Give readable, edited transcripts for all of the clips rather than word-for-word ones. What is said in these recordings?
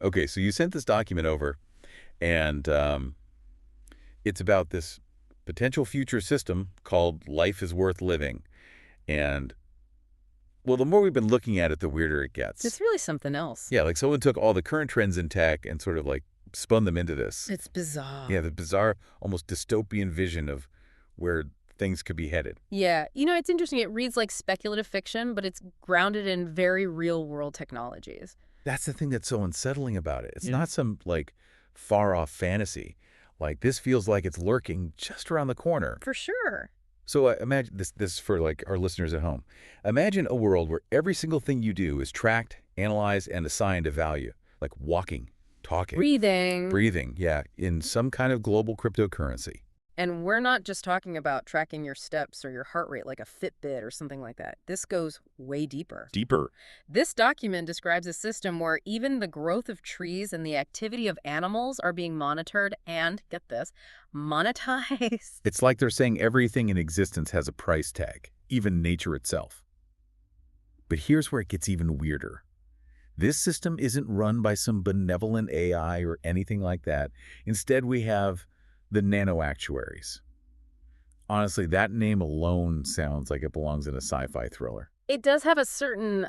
Okay, so you sent this document over, and it's about this potential future system called Life is Worth Living. And, well, the more we've been looking at it, the weirder it gets. It's really something else. Yeah, like someone took all the current trends in tech and sort of like spun them into this. It's bizarre. Yeah, the bizarre, almost dystopian vision of where things could be headed. Yeah. It's interesting. It reads like speculative fiction, but it's grounded in very real-world technologies. That's the thing that's so unsettling about it. It's not some, like, far-off fantasy. Like, this feels like it's lurking just around the corner. For sure. So imagine this is for, like, our listeners at home. Imagine a world where every single thing you do is tracked, analyzed, and assigned a value, like walking, talking, Breathing, yeah, in some kind of global cryptocurrency. And we're not just talking about tracking your steps or your heart rate like a Fitbit or something like that. This goes way deeper. Deeper. This document describes a system where even the growth of trees and the activity of animals are being monitored and, get this, monetized. It's like they're saying everything in existence has a price tag, even nature itself. But here's where it gets even weirder. This system isn't run by some benevolent AI or anything like that. Instead, we have the nano-actuaries. Honestly, that name alone sounds like it belongs in a sci-fi thriller. It does have a certain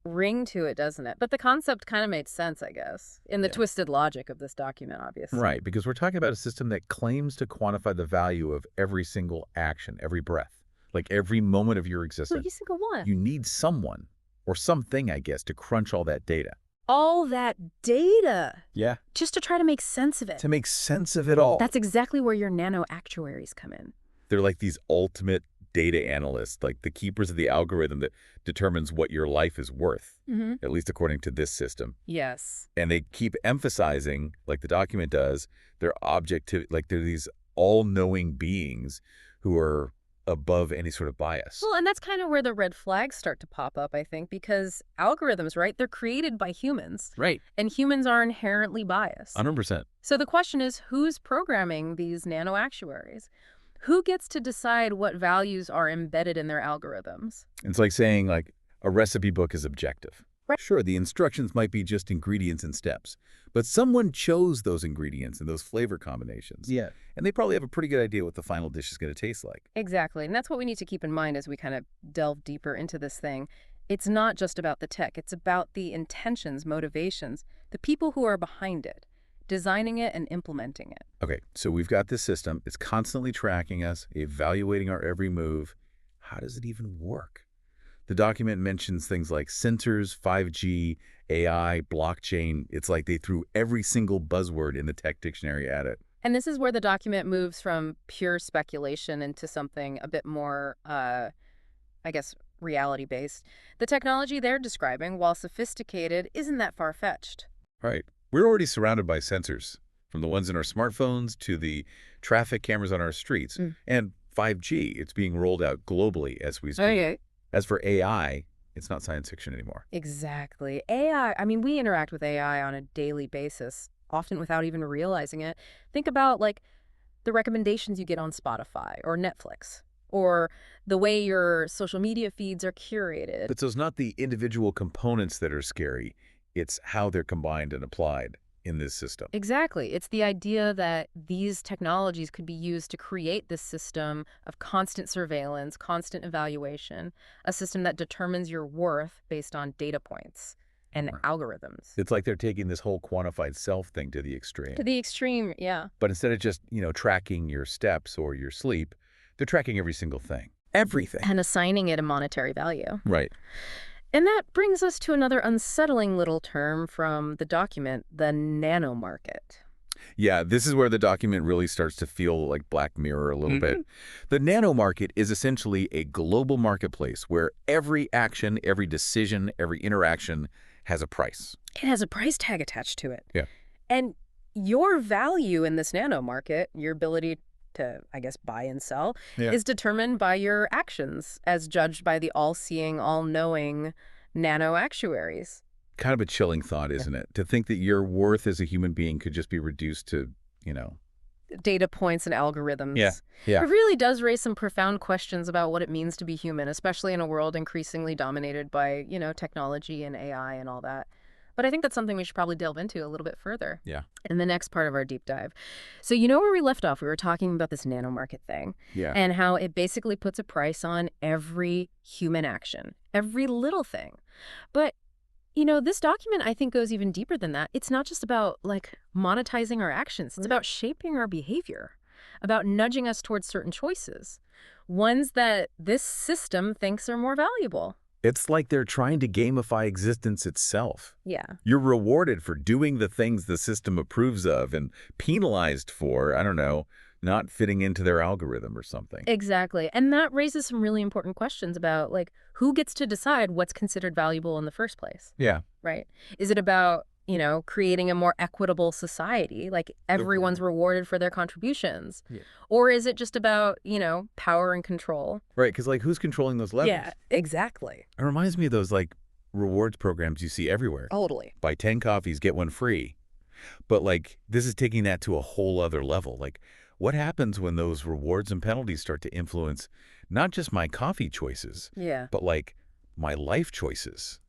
ring to it, doesn't it? But the concept kind of made sense, I guess, in the twisted logic of this document, obviously. Right, because we're talking about a system that claims to quantify the value of every single action, every breath, like every moment of your existence. Every single one. You need someone, or something, I guess, to crunch all that data. All that data. Yeah. Just to try to make sense of it. To make sense of it all. That's exactly where your nano-actuaries come in. They're like these ultimate data analysts, like the keepers of the algorithm that determines what your life is worth, at least according to this system. Yes. And they keep emphasizing, like the document does, their objectivity, like they're these all-knowing beings who are above any sort of bias. Well, and that's kind of where the red flags start to pop up, I think, because algorithms, right, they're created by humans. Right. And humans are inherently biased. 100%. So the question is, who's programming these nano-actuaries? Who gets to decide what values are embedded in their algorithms? It's like saying, like, a recipe book is objective. Right. Sure, the instructions might be just ingredients and steps, but someone chose those ingredients and those flavor combinations. Yeah. And they probably have a pretty good idea what the final dish is going to taste like. Exactly. And that's what we need to keep in mind as we kind of delve deeper into this thing. It's not just about the tech. It's about the intentions, motivations, the people who are behind it, designing it and implementing it. Okay, so we've got this system. It's constantly tracking us, evaluating our every move. How does it even work? The document mentions things like sensors, 5G, AI, blockchain. It's like they threw every single buzzword in the tech dictionary at it. And this is where the document moves from pure speculation into something a bit more, I guess, reality-based. The technology they're describing, while sophisticated, isn't that far-fetched. Right. We're already surrounded by sensors, from the ones in our smartphones to the traffic cameras on our streets. And 5G, it's being rolled out globally as we speak. Okay. As for AI, it's not science fiction anymore. Exactly. AI, I mean, we interact with AI on a daily basis, often without even realizing it. Think about, like, the recommendations you get on Spotify or Netflix, or the way your social media feeds are curated. But so it's not the individual components that are scary. It's how they're combined and applied in this system. Exactly. It's the idea that these technologies could be used to create this system of constant surveillance, constant evaluation, a system that determines your worth based on data points and algorithms. It's like they're taking this whole quantified self thing to the extreme. To the extreme, yeah. But instead of just, tracking your steps or your sleep, they're tracking every single thing. Everything. And assigning it a monetary value. Right. And that brings us to another unsettling little term from the document, the nano-market. Yeah, this is where the document really starts to feel like Black Mirror a little bit. The nano-market is essentially a global marketplace where every action, every decision, every interaction has a price. It has a price tag attached to it. Yeah. And your value in this nano-market, your ability to, I guess, buy and sell, is determined by your actions as judged by the all-seeing, all-knowing nano-actuaries. Kind of a chilling thought, isn't it? To think that your worth as a human being could just be reduced to, data points and algorithms. Yeah. It really does raise some profound questions about what it means to be human, especially in a world increasingly dominated by, technology and AI and all that. But I think that's something we should probably delve into a little bit further Yeah. in the next part of our deep dive. So you know where we left off? We were talking about this nano-market thing Yeah. and how it basically puts a price on every human action, every little thing. But, you know, this document, I think, goes even deeper than that. It's not just about, like, monetizing our actions. It's about shaping our behavior, about nudging us towards certain choices, ones that this system thinks are more valuable. It's like they're trying to gamify existence itself. Yeah. You're rewarded for doing the things the system approves of and penalized for, I don't know, not fitting into their algorithm or something. Exactly. And that raises some really important questions about, like, who gets to decide what's considered valuable in the first place, Yeah. right? Is it about, you know, creating a more equitable society, like everyone's rewarded for their contributions? Yeah. Or is it just about, you know, power and control? Right, because, like, who's controlling those levels? Yeah, exactly. It reminds me of those, like, rewards programs you see everywhere. Totally. Buy 10 coffees, get one free. But, like, this is taking that to a whole other level. Like, what happens when those rewards and penalties start to influence not just my coffee choices, Yeah. but, like, my life choices,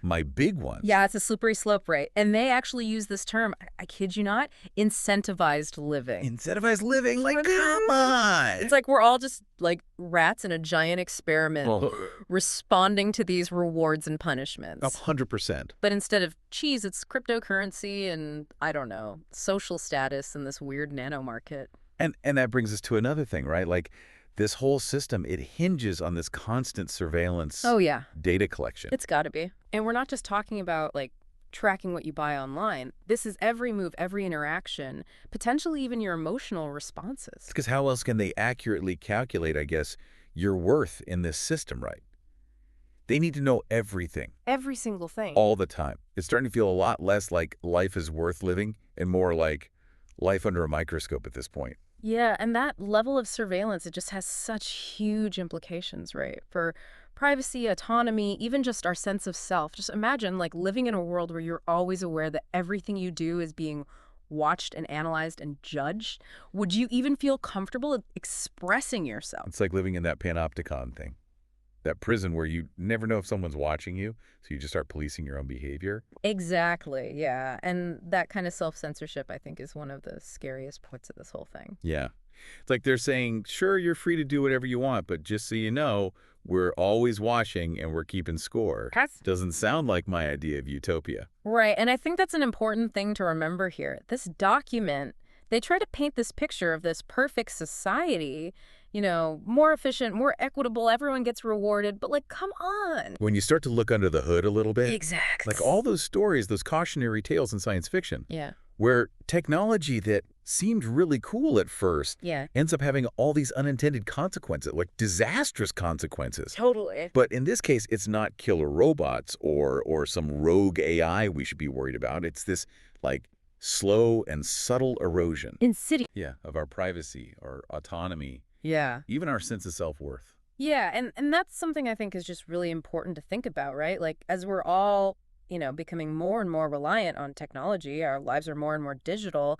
my big ones? Yeah, it's a slippery slope, right? And they actually use this term, I kid you not, incentivized living. Incentivized living? Like, come on! It's like we're all just like rats in a giant experiment Well, responding to these rewards and punishments. 100%. But instead of cheese, it's cryptocurrency and, I don't know, social status in this weird nano market. And that brings us to another thing, right? Like, this whole system, it hinges on this constant surveillance Oh, yeah. data collection. It's got to be. And we're not just talking about, like, tracking what you buy online. This is every move, every interaction, potentially even your emotional responses. Because how else can they accurately calculate, I guess, your worth in this system, right? They need to know everything. Every single thing. All the time. It's starting to feel a lot less like life is worth living and more like life under a microscope at this point. Yeah, and that level of surveillance, it just has such huge implications, right? For privacy, autonomy, even just our sense of self. Just imagine, like, living in a world where you're always aware that everything you do is being watched and analyzed and judged. Would you even feel comfortable expressing yourself? It's like living in that panopticon thing. That prison where you never know if someone's watching you, so you just start policing your own behavior. Exactly, yeah. And that kind of self-censorship, I think, is one of the scariest parts of this whole thing. Yeah. It's like they're saying, sure, you're free to do whatever you want, but just so you know, we're always watching and we're keeping score. Doesn't sound like my idea of utopia. Right, and I think that's an important thing to remember here. This document, they try to paint this picture of this perfect society, you know, more efficient, more equitable, everyone gets rewarded, but, like, come on. When you start to look under the hood a little bit, Exactly. like all those stories, those cautionary tales in science fiction, Yeah. where technology that seemed really cool at first Yeah. ends up having all these unintended consequences, like disastrous consequences. Totally. But in this case, it's not killer robots or some rogue AI we should be worried about. It's this, like, slow and subtle erosion. Insidious. Yeah, of our privacy, our autonomy, Yeah. even our sense of self-worth. Yeah, and that's something I think is just really important to think about, right? Like, as we're all, you know, becoming more and more reliant on technology, our lives are more and more digital,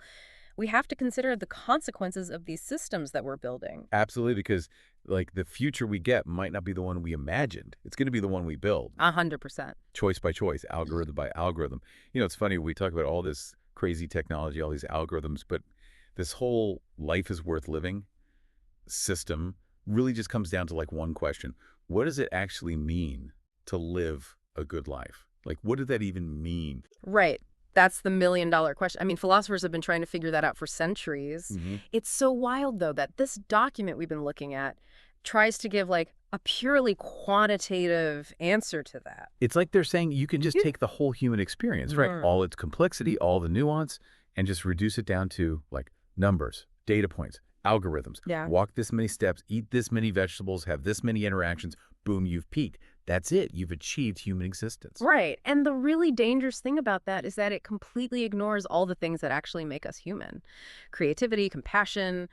we have to consider the consequences of these systems that we're building. Absolutely, because, like, the future we get might not be the one we imagined. It's going to be the one we build. 100%. Choice by choice, algorithm by algorithm. You know, it's funny, we talk about all this crazy technology, all these algorithms, but this whole life is worth living system really just comes down to, like, one question. What does it actually mean to live a good life? Like, what did that even mean? Right. That's the million-dollar question. I mean, philosophers have been trying to figure that out for centuries. It's so wild, though, that this document we've been looking at tries to give, like, a purely quantitative answer to that. It's like they're saying you can just take the whole human experience, right? All its complexity, all the nuance, and just reduce it down to, like, numbers, data points, algorithms. Yeah. Walk this many steps, eat this many vegetables, have this many interactions. Boom, you've peaked. That's it. You've achieved human existence. Right. And the really dangerous thing about that is that it completely ignores all the things that actually make us human. Creativity, compassion,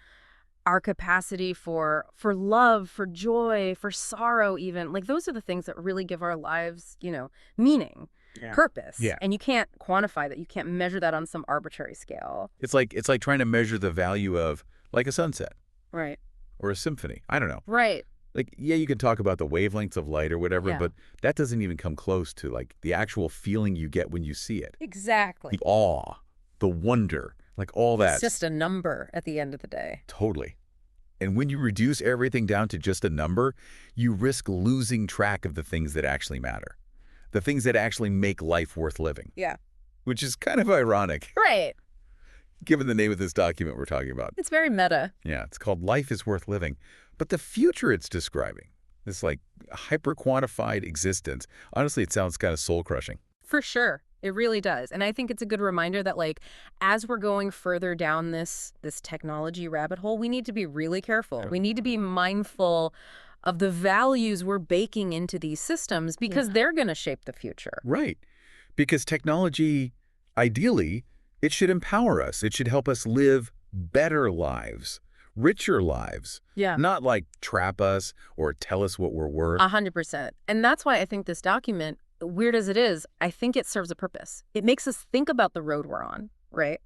our capacity for love, for joy, for sorrow even. Like, those are the things that really give our lives, you know, meaning, purpose. Yeah. And you can't quantify that. You can't measure that on some arbitrary scale. It's like trying to measure the value of, like, a sunset Right. or a symphony. I don't know. Right. Like, yeah, you can talk about the wavelengths of light or whatever, Yeah. but that doesn't even come close to, like, the actual feeling you get when you see it. Exactly. The awe, the wonder, like all It's that. just a number at the end of the day. Totally. And when you reduce everything down to just a number, you risk losing track of the things that actually matter. The things that actually make life worth living. Yeah. Which is kind of ironic, Right. given the name of this document we're talking about. It's very meta. Yeah, it's called Life is Worth Living. But the future it's describing, this like hyper-quantified existence, honestly, it sounds kind of soul-crushing. For sure. It really does. And I think it's a good reminder that, like, as we're going further down this technology rabbit hole, we need to be really careful. Yeah. We need to be mindful of the values we're baking into these systems because they're going to shape the future. Right. Because technology, ideally, it should empower us. It should help us live better lives, richer lives. Yeah. Not like trap us or tell us what we're worth. 100%. And that's why I think this document, weird as it is, I think it serves a purpose. It makes us think about the road we're on, right?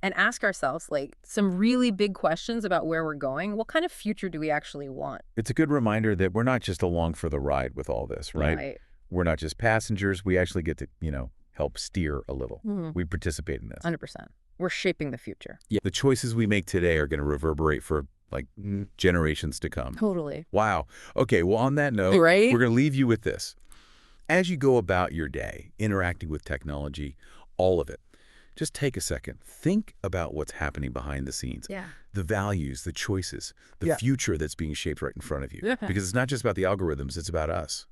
And ask ourselves, like, some really big questions about where we're going. What kind of future do we actually want? It's a good reminder that we're not just along for the ride with all this, right? We're not just passengers. We actually get to, help steer a little. We participate in this. 100%. We're shaping the future. Yeah. The choices we make today are going to reverberate for, like, generations to come. Totally. Wow. Okay, well, on that note, Right? we're going to leave you with this. As you go about your day, interacting with technology, all of it, just take a second. Think about what's happening behind the scenes. Yeah. The values, the choices, the future that's being shaped right in front of you. Yeah. Because it's not just about the algorithms, it's about us.